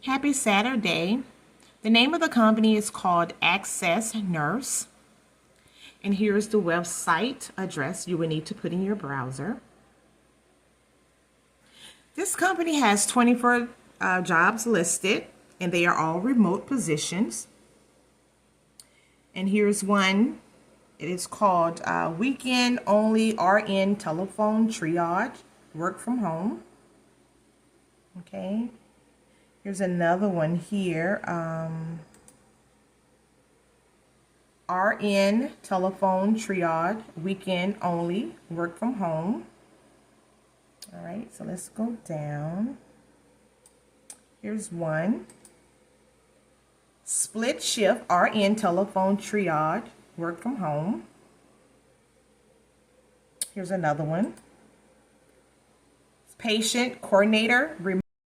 Happy Saturday. The name of the company is called Access Nurse. And here's the website address you will need to put in your browser. This company has 24 jobs listed, and they are all remote positions. And here's one. It is called Weekend Only RN Telephone Triage, Work from Home. Okay. Here's another one here. RN Telephone Triage, Weekend Only, Work from Home. All right, so let's go down. Here's one. Split Shift RN Telephone Triage, Work from Home. Here's another one. Patient Coordinator,